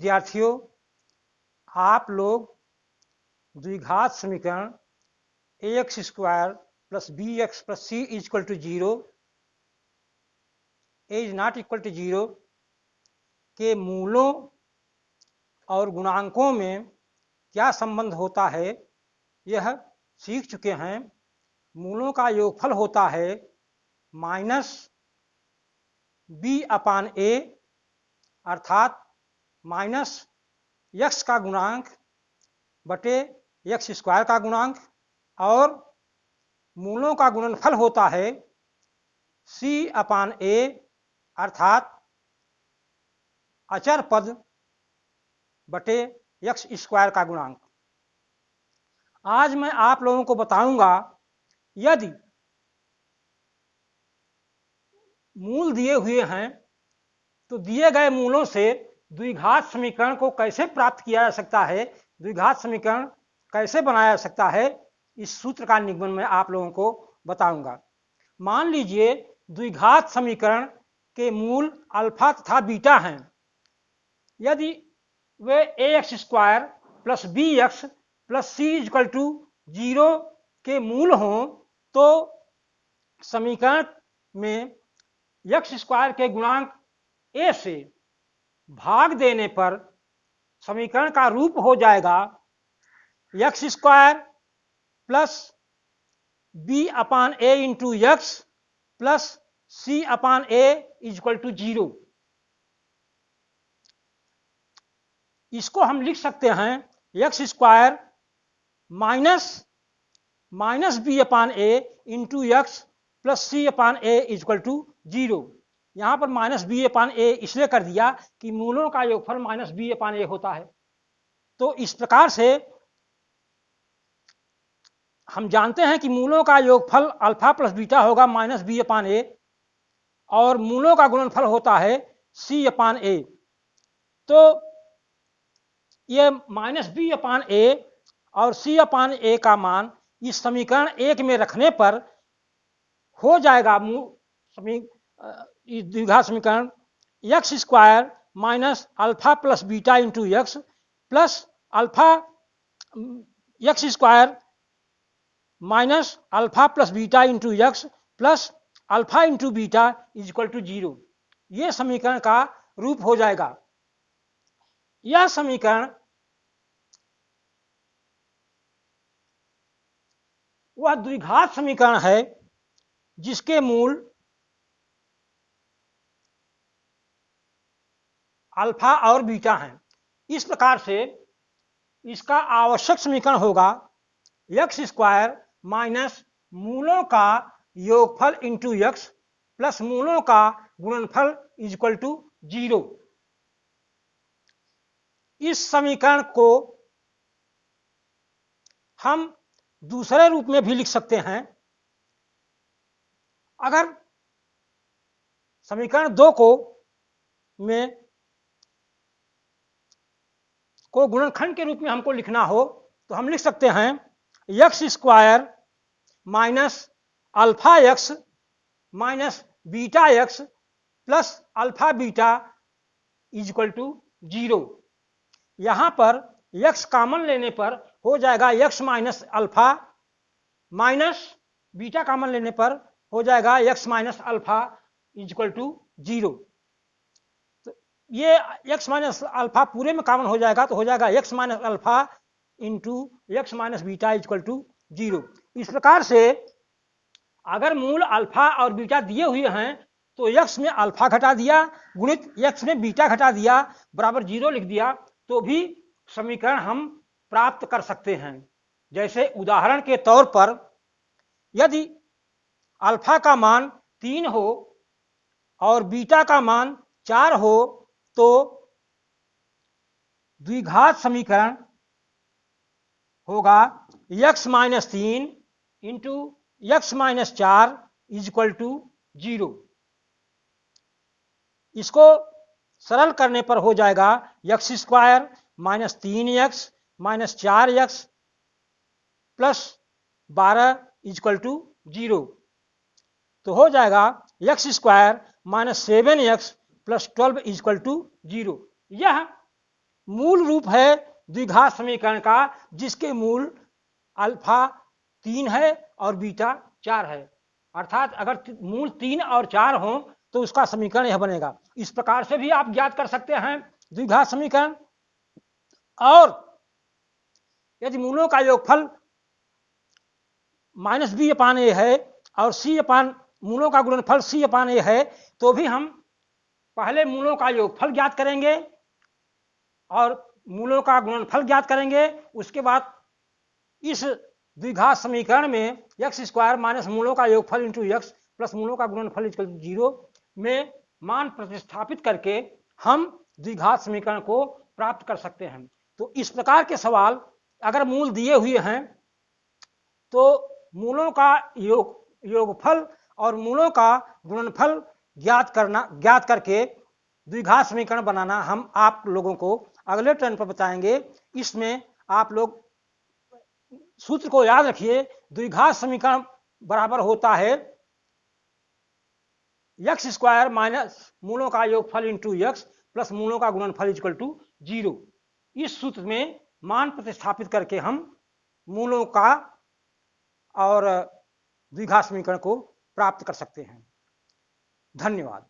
विद्यार्थियों, आप लोग द्विघात समीकरण ax square plus B x plus C equal to zero is not equal to zero के मूलों और गुणांकों में क्या संबंध होता है यह सीख चुके हैं। मूलों का योगफल होता है माइनस बी अपान ए अर्थात माइनस यक्स का गुणांक बटे एक्स स्क्वायर का गुणांक, और मूलों का गुणनफल होता है सी अपान ए अर्थात अचर पद बटे एक्स स्क्वायर का गुणांक। आज मैं आप लोगों को बताऊंगा यदि मूल दिए हुए हैं तो दिए गए मूलों से द्विघात समीकरण को कैसे प्राप्त किया जा सकता है, द्विघात समीकरण कैसे बनाया जा सकता है, इस सूत्र का निगमन मैं आप लोगों को बताऊंगा। मान लीजिए द्विघात समीकरण के मूल अल्फा तथा बीटा हैं। यदि वे a x square plus B x plus C equal to zero के मूल हों तो समीकरण में एक्स स्क्वायर के गुणांक ए से भाग देने पर समीकरण का रूप हो जाएगा X square plus B upon A into X plus C upon A equal to zero. इसको हम लिख सकते हैं X square minus B upon A into X plus C upon A equal to zero. यहां पर माइनस बी अपान ए इसलिए कर दिया कि मूलों का योगफल माइनस बी अपान ए होता है। तो इस प्रकार से हम जानते हैं कि मूलों का योगफल अल्फा प्लस बीटा होगा माइनस बी अपान ए, और मूलों का गुणनफल होता है सी अपान ए। तो ये माइनस बी अपान ए और सी अपान ए का मान इस समीकरण एक में रखने पर हो जाएगा द्विघात समीकरण X square minus alpha plus beta into X plus alpha X square minus alpha plus beta into X plus alpha into beta is equal to zero. यह समीकरण का रूप हो जाएगा। यह समीकरण वह द्विघात समीकरण है जिसके मूल अल्फा और बीटा हैं। इस प्रकार से इसका आवश्यक समीकरण होगा एक्स स्क्वायर माइनस मूलों का योगफल इंटू एक्स प्लस मूलों का गुणनफल इज इक्वल टू जीरो। इस समीकरण को हम दूसरे रूप में भी लिख सकते हैं। अगर समीकरण दो को गुणनखंड के रूप में हमको लिखना हो तो हम लिख सकते हैं X square minus alpha X minus beta X plus alpha beta is equal to zero. यहां पर एक्स कॉमन लेने पर हो जाएगा X minus alpha minus beta common लेने पर हो जाएगा X minus alpha is equal to zero. तो ये एक्स माइनस अल्फा पूरे में कॉमन हो जाएगा तो हो जाएगा X minus alpha into X minus beta is equal to zero. इस प्रकार से अगर मूल अल्फा और बीटा दिए हुए हैं तो एक्स में अल्फा घटा दिया गुणित एक्स में बीटा घटा दिया बराबर जीरो लिख दिया तो भी समीकरण हम प्राप्त कर सकते हैं। जैसे उदाहरण के तौर पर यदि अल्फा का मान 3 हो और बीटा का मान 4 हो तो द्विघात समीकरण होगा X minus 3 into X minus 4 is equal to zero. इसको सरल करने पर हो जाएगा X square minus 3x minus 4x plus 12 is equal to zero. तो हो जाएगा X square minus 7x plus 12 is equal to zero. यह मूल रूप है द्विघात समीकरण का जिसके मूल अल्फा 3 है और बीटा 4 है। अर्थात अगर मूल 3 और 4 हो तो उसका समीकरण यह बनेगा। इस प्रकार से भी आप ज्ञात कर सकते हैं द्विघात समीकरण। और यदि मूलों का योगफल -b/a है और मूलों का गुणनफल c/a है तो भी हम पहले मूलों का योगफल ज्ञात करेंगे और मूलों का गुणनफल ज्ञात करेंगे। उसके बाद इस द्विघात समीकरण में x² माइनस मूलों का योगफल इंटू x प्लस मूलों का गुणनफल इक्वल टू 0 में मान प्रतिस्थापित करके हम द्विघात समीकरण को प्राप्त कर सकते हैं। तो इस प्रकार के सवाल अगर मूल दिए हुए हैं तो मूलों का योगफल और मूलों का गुणनफल ज्ञात करके द्विघात समीकरण बनाना हम आप लोगों को अगले टर्न पर बताएंगे। इसमें आप लोग सूत्र को याद रखिए, द्विघात समीकरण बराबर होता है x² माइनस मूलों का योगफल इंटू x प्लस मूलों का गुणनफल इक्वल टू 0। इस सूत्र में मान प्रतिस्थापित करके हम मूलों का और द्विघात समीकरण को प्राप्त कर सकते हैं। धन्यवाद।